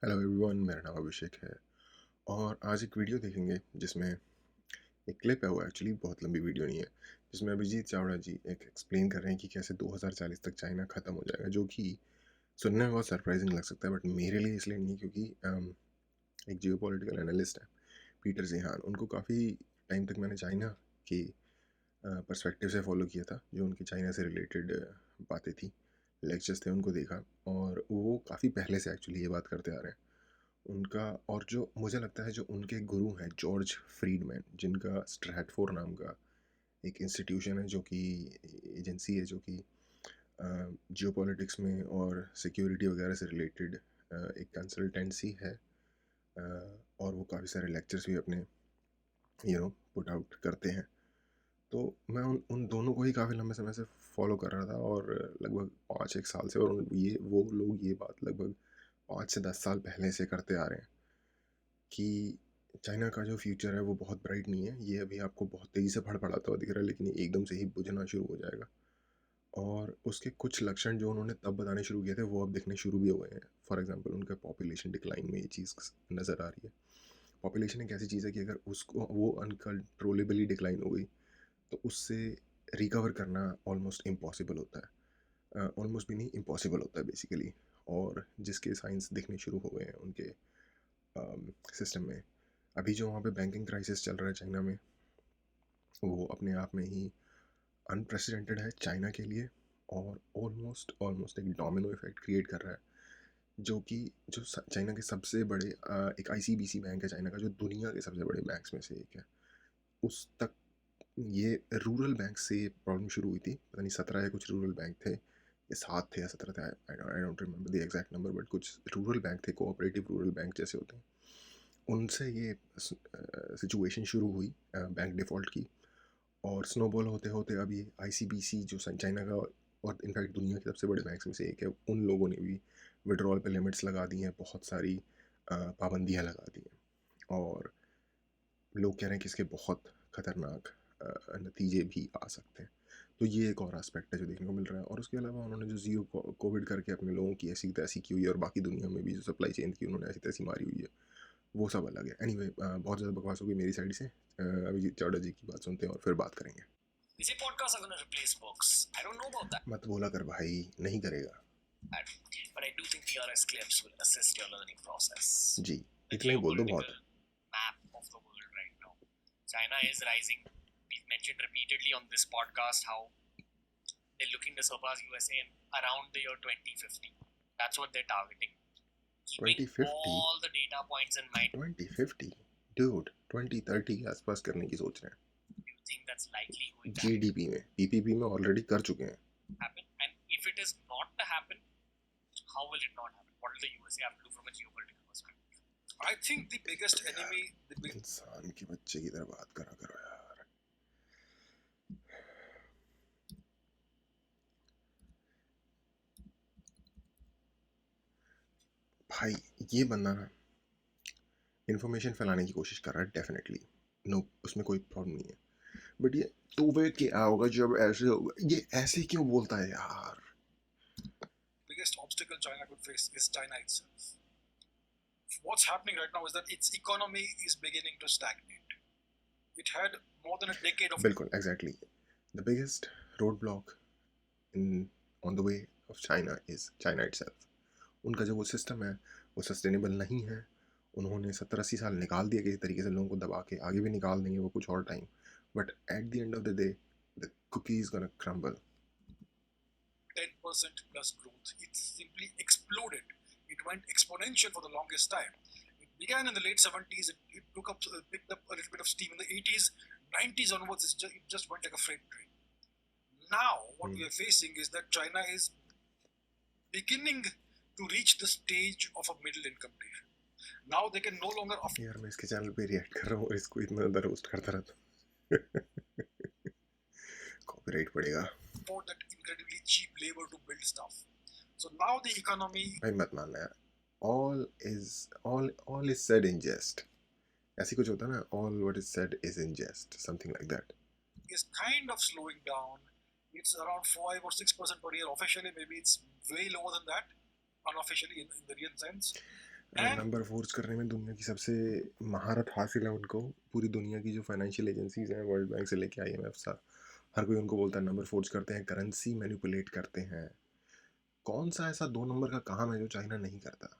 Hello everyone, मेरा नाम अभिषेक है और आज एक वीडियो देखेंगे जिसमें एक क्लिप है। वो एक्चुअली बहुत लंबी वीडियो नहीं है, जिसमें अभिजीत चावड़ा जी एक एक्सप्लेन कर रहे हैं कि कैसे 2040 तक चाइना ख़त्म हो जाएगा, जो कि सुनने में बहुत सरप्राइजिंग लग सकता है बट मेरे लिए इसलिए नहीं, क्योंकि एक जियो पॉलिटिकल एनालिस्ट है पीटर जेहान। उनको काफ़ी टाइम तक मैंने चाइना की पर्सपेक्टिव से फॉलो किया था, जो उनकी चाइना से रिलेटेड बातें थी, लेक्चर्स थे, उनको देखा। और वो काफ़ी पहले से एक्चुअली ये बात करते आ रहे हैं उनका। और जो मुझे लगता है जो उनके गुरु हैं जॉर्ज फ्रीडमैन, जिनका स्ट्रैटफोर नाम का एक इंस्टीट्यूशन है, जो कि एजेंसी है, जो कि जियो पॉलिटिक्स में और सिक्योरिटी वगैरह से रिलेटेड एक कंसल्टेंसी है। और वो काफ़ी सारे लेक्चर्स भी अपने पुट आउट करते हैं। तो मैं उन उन दोनों को ही काफ़ी लंबे समय से फॉलो कर रहा था, और लगभग 5 एक साल से। और वो लोग ये बात लगभग 5 से 10 साल पहले से करते आ रहे हैं कि चाइना का जो फ्यूचर है वो बहुत ब्राइट नहीं है। ये अभी आपको बहुत तेज़ी से फड़फड़ाता हुआ दिख रहा है, लेकिन ये एकदम से ही बुझना शुरू हो जाएगा। और उसके कुछ लक्षण जो उन्होंने तब बताने शुरू किए थे वो अब दिखने शुरू भी हो गए हैं। फॉर एग्जांपल, उनका पॉपुलेशन डिक्लाइन में ये चीज़ नज़र आ रही है। पॉपुलेशन एक ऐसी चीज़ है कि अगर उसको वो अनकंट्रोलेबली डिक्लाइन हो गई तो उससे रिकवर करना ऑलमोस्ट इम्पॉसिबल होता है। ऑलमोस्ट भी नहीं, इम्पॉसिबल होता है बेसिकली। और जिसके साइंस दिखने शुरू हो गए हैं उनके सिस्टम में। अभी जो वहाँ पे बैंकिंग क्राइसिस चल रहा है चाइना में, वो अपने आप में ही अनप्रेसिडेंटेड है चाइना के लिए। और ऑलमोस्ट ऑलमोस्ट एक डोमिनो इफेक्ट क्रिएट कर रहा है, जो कि जो चाइना के सबसे बड़े एक आईसीबीसी बैंक है चाइना का, जो दुनिया के सबसे बड़े बैंक्स में से एक है, उस तक ये रूरल बैंक से प्रॉब्लम शुरू हुई थी। पता नहीं 17 या कुछ रूरल बैंक थे, या 7 थे या 17 थे, I don't remember the exact number, but कुछ रूरल बैंक थे, कोऑपरेटिव रूरल बैंक जैसे होते हैं। उनसे ये सिचुएशन शुरू हुई बैंक डिफ़ॉल्ट की, और स्नोबॉल होते होते अभी आईसीबीसी जो चाइना का और इनफैक्ट दुनिया के सबसे बड़े बैंक्स में से एक है, उन लोगों ने भी विड्रॉल पे लिमिट्स लगा दी हैं, बहुत सारी पाबंदियां लगा दी हैं। और लोग कह रहे हैं कि इसके बहुत खतरनाक नतीजे भी आ सकते हैं। तो ये एक और एस्पेक्ट है जो देखने को मिल रहा है। और उसके अलावा उन्होंने जो जीरो कोविड करके अपने लोगों की ऐसी तैसी की हुई है, और बाकी दुनिया में भी जो सप्लाई चेन की उन्होंने ऐसी तैसी मारी हुई है, वो सब अलग है। एनीवे, बहुत ज़्यादा बकवास होगी मेरी साइड से। अभिजीत चावड़ा जी की बात सुनते हैं और फिर बात करेंगे। Is a podcast are going to replace books? I don't know about that. मत बोला कर भाई, नहीं करेगा। But I do think PRS clips will assist your learning process. Ji, The इतना ही बोल दो geopolitical बहुत। map of the world right now. China is rising. We've mentioned repeatedly on this podcast how they're looking to surpass USA in around the year 2050. That's what they're targeting. Keeping 2050? all the data points in mind, 2050? Dude, 2030 के आसपास करने की सोच रहे do you think that's likely going हैं to GDP में। PPP में already कर चुके हैं। happen? And if it is not to happen, how will it not happen? What will the USA have to do from a geopolitical perspective? I think the biggest enemy, इंसान के बच्चे की तरह बात करा करो यार। भाई, ये बंदा ना इन्फॉर्मेशन फैलाने की कोशिश कर रहा है, डेफिनेटली। नो, उसमें कोई प्रॉब्लम नहीं है। बट ये तो वे क्या होगा जब ऐसे होगा? ये ऐसे क्यों बोलता है यार? biggest obstacle China could face is China itself. What's happening right now is that its economy is beginning to stagnate. It had more than a decade of बिल्कुल, exactly. The biggest road block in on the way of China is China itself. उनका जो वो system है वो sustainable नहीं है। उन्होंने 70-80 साल निकाल दिए किसी तरीके से, लोगों को दबा के आगे भी निकाल देंगे वो कुछ और time. But at the end of the day the cookie is gonna crumble. 10% plus growth. It simply exploded. It went exponential for the longest time. It began in the late 70s. It picked up a little bit of steam in the 80s. 90s onwards, it just went like a freight train. Now, what we are facing is that China is beginning to reach the stage of a middle income nation. Now they can no longer afford. यार मैं इसके channel पे react कर रहा हूँ और इसको इतना ज़्यादा रोस्ट करता रहता हूँ। कॉपीराइट पड़ेगा। Afford that incredibly cheap labor to build stuff. So now the economy. भाई मत मानना यार। all is said in jest. ऐसी कुछ होता है ना, all what is said is in jest, something like that. Is kind of slowing down. It's around 5 or 6% per year officially. Maybe it's way lower than that unofficially in the real sense. And number force करने में दुनिया की सबसे महारत हासिल है उनको। पूरी दुनिया की जो फाइनेंशियल एजेंसीज हैं, वर्ल्ड बैंक से लेके आईएमएफ सा, हर कोई उनको बोलता है नंबर फोर्स करते हैं, करेंसी मैनिपुलेट करते हैं। कौन सा ऐसा दो नंबर का काम है जो चाइना नहीं करता?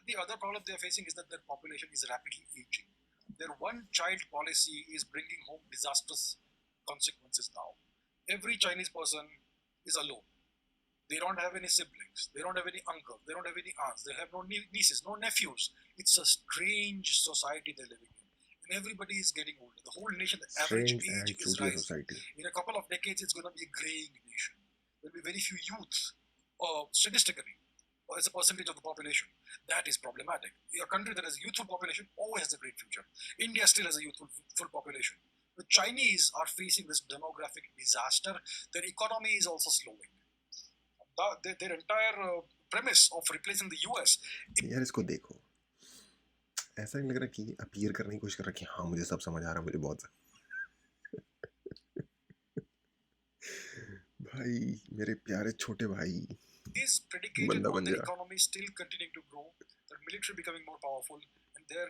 the other problem they are facing is that their population is rapidly aging. Their one child policy is bringing home disastrous consequences now. Every Chinese person is alone. They don't have any siblings. They don't have any uncles. They don't have any aunts. They have no nieces, no nephews. It's a strange society they're living in. And everybody is getting older. The whole nation, the average strange age and is चूतिया rising. Society. In a couple of decades, it's going to be a graying nation. There'll be very few youths, statistically, as a percentage of the population. That is problematic. A country that has a youthful population always has a great future. India still has a youthful full population. The Chinese are facing this demographic disaster. Their economy is also slowing. Their entire premise of replacing the US. यार इसको देखो, ऐसा नहीं लग रहा कि appear करने की कोशिश कर रहा कि हाँ मुझे सब समझ आ रहा है, मुझे बहुत भाई, मेरे प्यारे छोटे भाई, is predicated बंदा on बन their जा। economy still continuing to grow, their military becoming more powerful, and their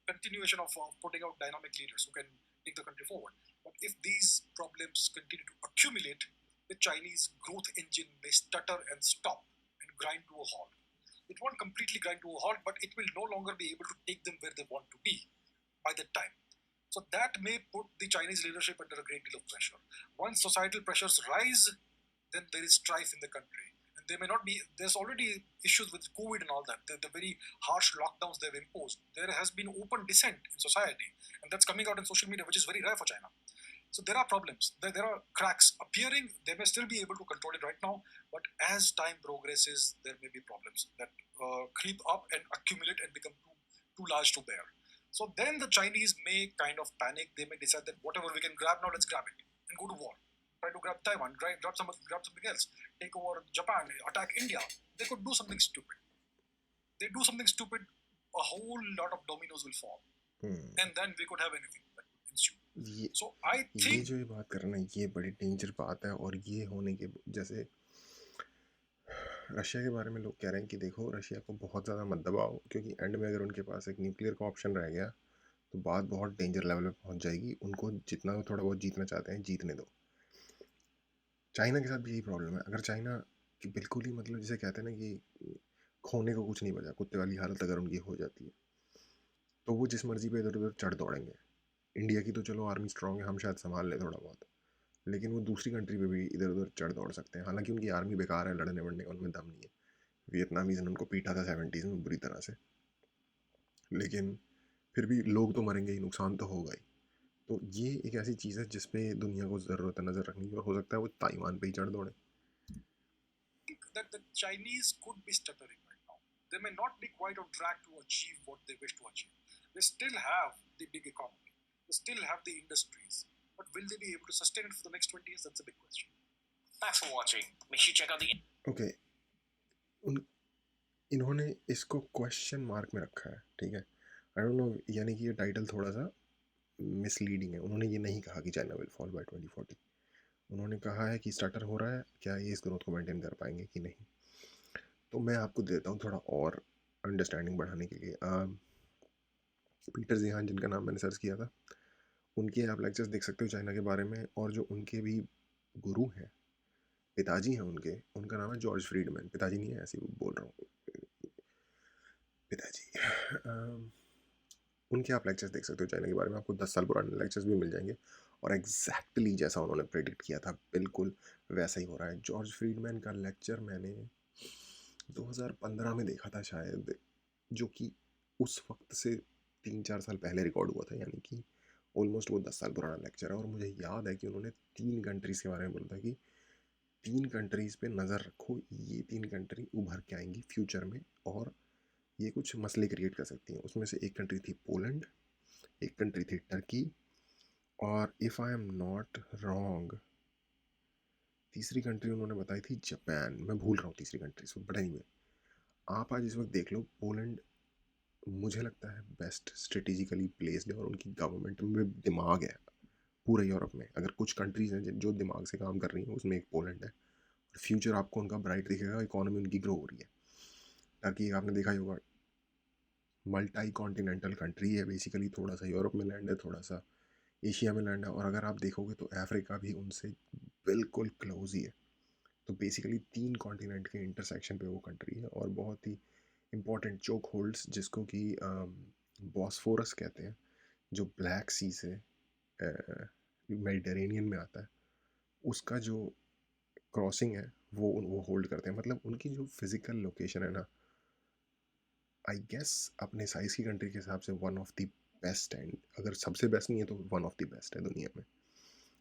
continuation of putting out dynamic leaders who can take the country forward. But if these problems continue to accumulate, the Chinese growth engine may stutter and stop and grind to a halt. It won't completely grind to a halt, but it will no longer be able to take them where they want to be by that time. So that may put the Chinese leadership under a great deal of pressure. Once societal pressures rise, then there is strife in the country. And there may not be, there's already issues with COVID and all that, the very harsh lockdowns they've imposed. There has been open dissent in society, and that's coming out in social media, which is very rare for China. So there are problems. There are cracks appearing. They may still be able to control it right now, but as time progresses, there may be problems that creep up and accumulate and become too large to bear. So then the Chinese may kind of panic. They may decide that whatever we can grab now, let's grab it and go to war. Try to grab Taiwan, grab something else, take over Japan, attack India. They could do something stupid. They do something stupid, a whole lot of dominoes will fall, and then we could have anything that would ensue. ये So I ये think जो ये बात कर रहे हैं ये बड़ी डेंजर बात है। और ये होने के जैसे रशिया के बारे में लोग कह रहे हैं कि देखो रशिया को बहुत ज़्यादा मत दबाओ, क्योंकि एंड में अगर उनके पास एक न्यूक्लियर का ऑप्शन रह गया तो बात बहुत डेंजर लेवल पे पहुंच जाएगी। उनको जितना वो थोड़ा बहुत जीतना चाहते हैं जीतने दो। चाइना के साथ भी यही प्रॉब्लम है। अगर चाइना कि बिल्कुल ही मतलब जिसे कहते हैं ना कि खोने को कुछ नहीं बचा, कुत्ते वाली हालत अगर उनकी हो जाती है तो वो जिस मर्जी पे इधर उधर चढ़ दौड़ेंगे। इंडिया की तो चलो आर्मी स्ट्रांग है, हम शायद संभाल लें थोड़ा बहुत, लेकिन वो दूसरी कंट्री पे भी इधर उधर चढ़ दौड़ सकते हैं। हालांकि उनकी आर्मी बेकार है, लड़ने वड़ने का उनमें दम नहीं है। वियतनामीज ने उनको पीटा था 70s में बुरी तरह से, लेकिन फिर भी लोग तो मरेंगे ही, नुकसान तो होगा ही। तो ये एक ऐसी चीज़ है जिसपे दुनिया को ज़रूरत है नज़र रखने की, और हो सकता है वो ताइवान पे ही चढ़ दौड़े। that the Chinese could be stuttering right now. They may not be quite on track to achieve what they wish to achieve. They still have the big economy. They still have the industries. But will they be able to sustain it for the next 20 years? That's a big question. Thanks for watching. Make sure you check out the... okay, इन्होंने इसको question mark में रखा है, ठीक है। I don't know, यानी कि ये टाइटल थोड़ा सा मिसलीडिंग है। उन्होंने ये नहीं कहा कि चाइना विल फॉल बाय 2040। उन्होंने कहा है कि स्टार्टर हो रहा है, क्या ये इस ग्रोथ को मेंटेन कर पाएंगे कि नहीं। तो मैं आपको देता हूँ थोड़ा और अंडरस्टैंडिंग बढ़ाने के लिए। पीटर जिहान, जिनका नाम मैंने सर्च किया था, उनके आप लेक्चर्स देख सकते हो चाइना के बारे में। और जो उनके भी गुरु हैं, पिताजी हैं उनके, उनका नाम है जॉर्ज फ्रीडमैन। पिताजी नहीं है, ऐसे ही बोल रहा हूँ, पिताजी। उनके आप लेक्चर्स देख सकते हो चाइना के बारे में, आपको 10 साल पुराने लेक्चर्स भी मिल जाएंगे। और एग्जैक्टली जैसा उन्होंने प्रेडिक्ट किया था बिल्कुल वैसा ही हो रहा है। जॉर्ज फ्रीडमैन का लेक्चर मैंने 2015 में देखा था शायद, जो कि उस वक्त से 3-4 साल पहले रिकॉर्ड हुआ था, यानी कि ऑलमोस्ट वो 10 साल पुराना लेक्चर है। और मुझे याद है कि उन्होंने 3 कंट्रीज़ के बारे में बोला था कि 3 कंट्रीज़ पे नज़र रखो, ये 3 कंट्री उभर के आएंगी फ्यूचर में और ये कुछ मसले क्रिएट कर सकती हैं। उसमें से एक कंट्री थी पोलैंड, एक कंट्री थी टर्की, और if I am not wrong तीसरी कंट्री उन्होंने बताई थी जापान। मैं भूल रहा हूँ तीसरी कंट्री से, बट एनीवे आप आज इस वक्त देख लो, पोलैंड मुझे लगता है बेस्ट स्ट्रेटेजिकली प्लेस्ड है और उनकी गवर्नमेंट में दिमाग है पूरे यूरोप में। अगर कुछ कंट्रीज़ हैं जो दिमाग से काम कर रही हैं, उसमें एक पोलैंड है। और फ्यूचर आपको उनका ब्राइट दिखेगा, इकोनॉमी उनकी ग्रो हो रही है। टर्की आपने देखा ही होगा, मल्टी कॉन्टिनेंटल कंट्री है बेसिकली, थोड़ा सा यूरोप में लैंड है, थोड़ा सा एशिया में लैंड है, और अगर आप देखोगे तो अफ्रीका भी उनसे बिल्कुल क्लोज ही है। तो बेसिकली 3 कॉन्टिनेंट के इंटरसेक्शन पे वो कंट्री है, और बहुत ही इम्पोर्टेंट चोक होल्ड्स जिसको कि बॉस्फोरस कहते हैं, जो ब्लैक सी से मेडिटेरेनियन में आता है, उसका जो क्रॉसिंग है वो होल्ड करते हैं। मतलब उनकी जो फिजिकल लोकेशन है ना, आई गेस अपने साइज की कंट्री के हिसाब से one of the best, and अगर सबसे बेस्ट नहीं है तो वन ऑफ द बेस्ट है दुनिया में।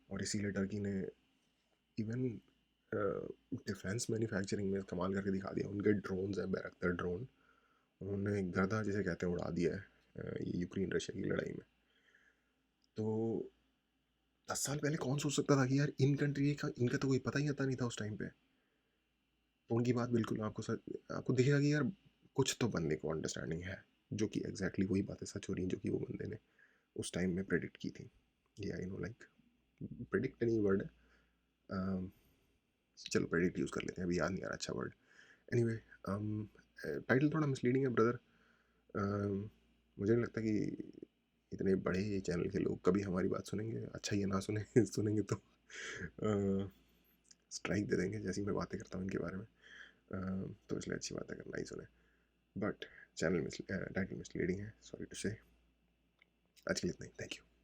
और इसीलिए टर्की ने इवन डिफेंस मैन्युफैक्चरिंग में कमाल करके दिखा दिया। उनके ड्रोन्स हैं, बैरक्टर ड्रोन, उन्होंने गर्दा जिसे कहते हैं उड़ा दिया है ये यूक्रेन रशिया की लड़ाई में। तो 10 साल पहले कौन सोच सकता था कि यार इन कंट्री का इनका तो कोई पता ही आता नहीं था उस टाइम पे। तो उनकी बात बिल्कुल आपको दिखेगा कि यार कुछ तो बंदे को अंडरस्टैंडिंग है, जो कि एग्जैक्टली वही बातें सच हो रही हैं जो कि वो बंदे ने उस टाइम में प्रेडिक्ट की थी। या यू नो लाइक, प्रेडिक्ट नहीं वर्ड है, अम, चलो प्रेडिक्ट यूज़ कर लेते हैं, अभी याद नहीं आ रहा अच्छा वर्ड। एनीवे, टाइटल थोड़ा मिसलीडिंग है ब्रदर। मुझे नहीं लगता कि इतने बड़े चैनल के लोग कभी हमारी बात सुनेंगे, अच्छा ये ना सुने सुनेंगे तो स्ट्राइक दे देंगे जैसी मैं बातें करता हूँ इनके बारे में। तो इसलिए अच्छी बात है अगर नहीं सुने, बट चैनल टाइटल मिसलीडिंग है, सॉरी टू से। आज के लिए इतना ही, थैंक यू।